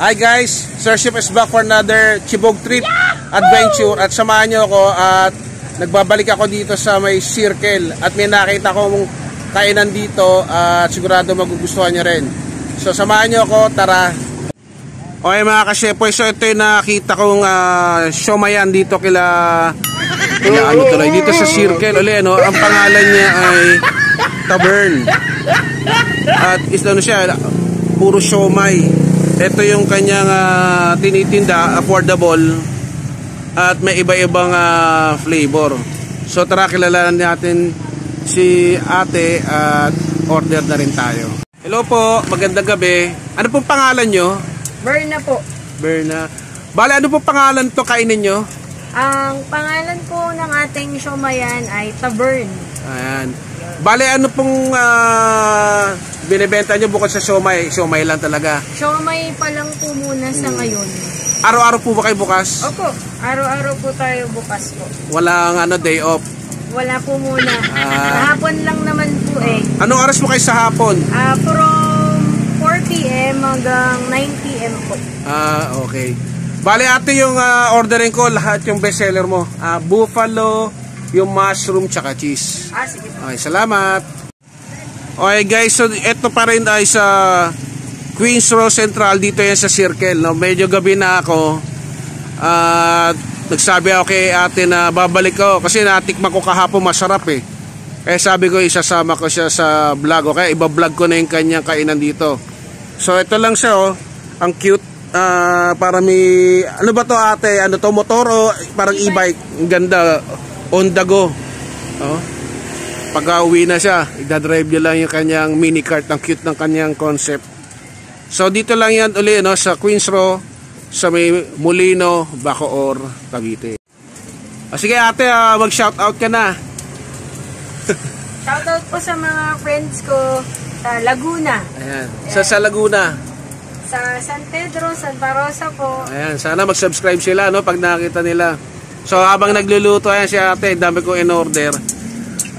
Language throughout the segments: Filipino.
Hi guys, Sir Chef is back for another Chibog trip adventure at samahan nyo ako at nagbabalik ako dito sa may circle at may nakita kong kainan dito at sigurado magugustuhan nyo rin. So samahan nyo ako, tara. Okay mga ka-shepoy, so ito yung nakita kong siomayan dito dito sa circle ulit, no? Ang pangalan niya ay Tavern at siya, puro siomay. Ito yung kanyang tinitinda, affordable at may iba-ibang flavor. So tara, kilalanan natin si ate at order na rin tayo. Hello po, magandang gabi. Ano pong pangalan nyo? Berna po. Berna. Bale, ano pong pangalan to kainin nyo? Ang pangalan po ng ating siomayan ay Tavern. Ayan. Bale, ano pong binibenta nyo bukod sa siomay? Siomay lang talaga. Siomay pa lang po muna sa ngayon. Araw-araw po ba kayo bukas? Opo, araw-araw po tayo bukas po. Walang day off? Wala po muna. Hapon lang naman po eh. Anong oras mo kayo sa hapon? From 4 p.m. hanggang 9 p.m. po. Okay. Bale ate, yung ordering ko, lahat yung bestseller mo. Buffalo, yung mushroom, tsaka cheese. Sige po. Okay, salamat. Okay guys, so ito pa rin ay sa Queens Row Central, dito yan sa Circle. No? Medyo gabi na ako. Nagsabi ako kay ate na babalik ko kasi natikman ko kahapon, masarap eh. Kaya sabi ko isasama ko siya sa vlog. Okay, iba-vlog ko na yung kanyang kainan dito. So ito lang siya, oh. Ang cute. Para may, ano ba to ate? Ano to, motor o parang e-bike? Ang ganda, on the go. Oh. Pag uwi na siya, idadrive niya lang yung kanyang mini cart. Ang cute ng kanyang concept. So dito lang yan uli, no, sa Queens Row, sa may Molino, Bacoor, Cavite. Sige ate, mag-shoutout ka na. Shoutout po sa mga friends ko sa Laguna. Ayan. Sa Laguna. Sa San Pedro, Santa Rosa po. Ayan, sana mag-subscribe sila, no, pag nakita nila. So habang nagluluto, ayan si ate, dami ko in-order.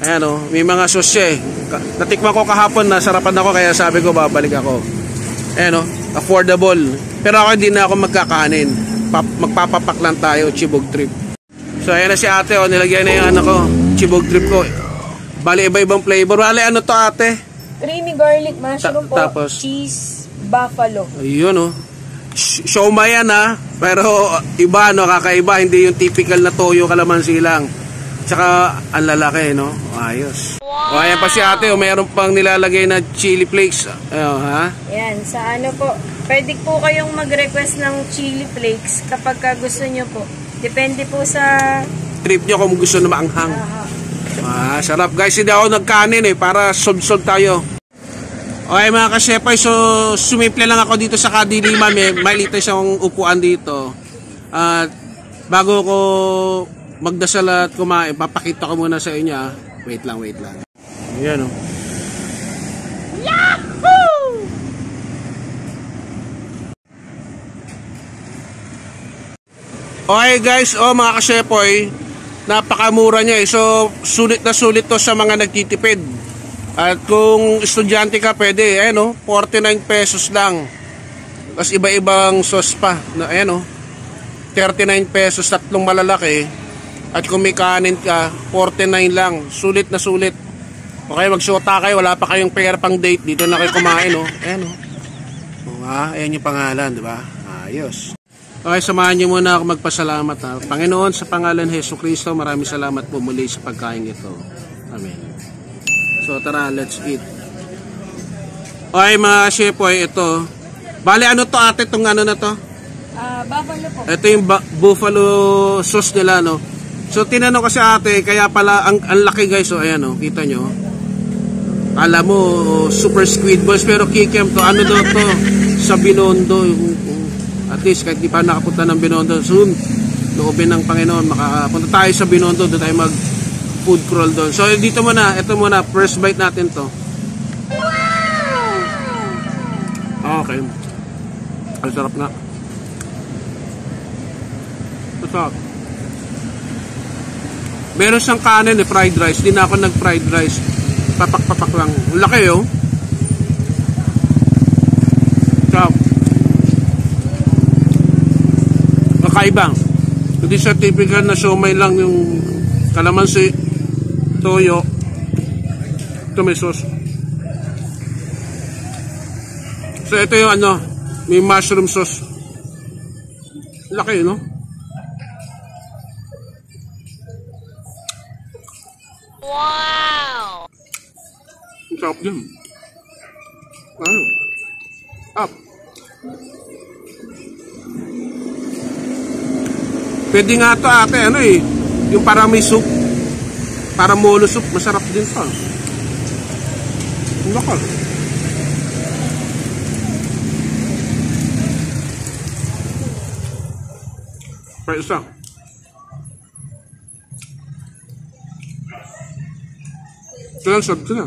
Ayan, oh, may mga sauce eh. Natikman ko kahapon, nasarapan ako, kaya sabi ko babalik ako. Ayan, oh, affordable. Pero ako hindi na ako magkakanin. Magpapapak lang tayo, Chibog trip. So ayan na si ate, oh, nilagyan na yung Chibog trip ko. Bali, iba-ibang flavor. Bali, ano to ate? Creamy garlic mushroom po. Tapos cheese buffalo. Ayun, oh. Siomay yan, ha. Pero iba, no, kakaiba. Hindi yung typical na toyo kalamansi lang. Tsaka ang lalaki, no. Ayos. Wow. O ayan pa si ate, oh, mayroon pang nilalagay na chili flakes. Ayun, ha. Yan, sa ano po. Pwede po kayong mag-request ng chili flakes kapag gusto nyo po. Depende po sa trip nyo kung gusto na maanghang. Sarap guys, hindi ako nagkanin eh, para sold tayo. Okay mga ka-shepoy, so sumimple lang ako dito sa Kadiliman. May maliit siyang upuan dito. At bago ko magdasal at kumain, papakita ko muna sa inyo. Wait lang. Ayan, oh. Yahoo! Okay guys, mga ka-shepoy, napakamura niya eh. So sulit na sulit to sa mga nagtitipid. At kung estudyante ka, pwede, ayan, oh, 49 pesos lang. Tapos iba-ibang sauce pa. Ayan, oh, 39 pesos, tatlong malalaki. At kung may kanin ka, 49 lang. Sulit na sulit. Okay, magsyota kayo, wala pa kayong pera pang date, dito na kayo kumain, oh. Ayan, oh. Ayan yung pangalan, di ba? Ayos. Okay, samahan niyo muna ako magpasalamat, ha. Panginoon, sa pangalan Hesus Kristo, maraming salamat po muli sa pagkain ito. Amen. So tara, let's eat. Okay mga shepoy, ito. Bale, ano to ate, itong ano na to? Buffalo po. Ito yung buffalo sauce nila, no? So tinanong ko si ate, kaya pala ang laki guys. So ayan, oh, kita nyo. Alam mo, super squid balls, pero kikem to. Ano daw to? Sa Binondo. At least kahit di pa nakapunta ng Binondo, soon loobin ng Panginoon, makapunta tayo sa Binondo, doon tayo mag food crawl doon. So dito muna, ito muna, first bite natin to. Okay. Ang sarap nga. Masarap. Meron siyang kanin eh, fried rice. Hindi na ako nag-fried rice. Papak-papak lang. Laki, oh. Sarap. kakaiba. Hindi sa typical na siomay lang yung kalamansi, toyo. Ito may sauce. So ito yung ano, may mushroom sauce. Laki, no? Wow! Ang sarap din. Ano? Up. Pwede nga ito ate, ano eh, yung parang may soup, parang molo soup, masarap din pa. Nakal. Pa isa. Ito lang, sarap ito na.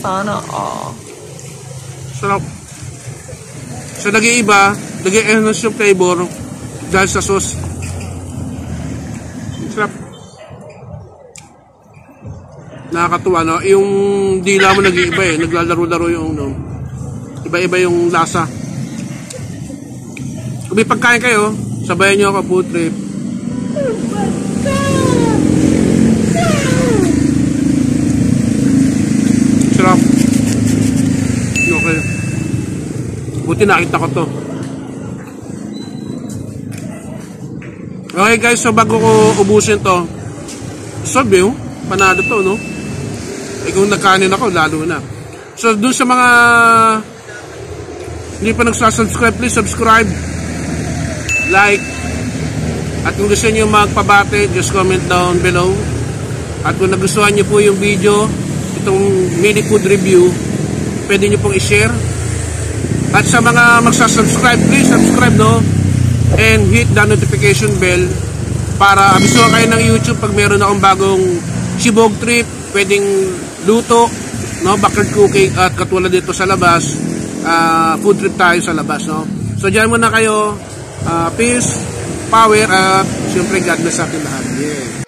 Sana all. Sarap. So nag-iiba, nag-i-enhance yung flavor dahil sa sauce. Sarap. Nakakatuwa, no? Yung dila mo nag-iiba eh. Naglalaro-laro yung no? Iba-iba yung lasa. Kung may pagkain kayo, sabayan nyo ako food trip. Sarap. Okay. Buti nakita ko to. Okay guys, so bago ko ubusin to, solve yung panalo to, no? Eh kung nagkanin ako, lalo na. So dun sa mga hindi pa nagsasubscribe, please subscribe, like, at kung gusto nyo magpabate, just comment down below. At kung nagustuhan nyo po yung video, itong mini food review, pwede nyo pong i-share. At sa mga magsasubscribe, please subscribe, no? And hit the notification bell para abisuhan kayo ng YouTube pag meron akong bagong sibog trip, pwedeng luto, no? Backyard cooking at katulad dito sa labas, food trip tayo sa labas, no? So dyan muna kayo, peace, power, at siyempre God bless sa atin lahat. Yeah.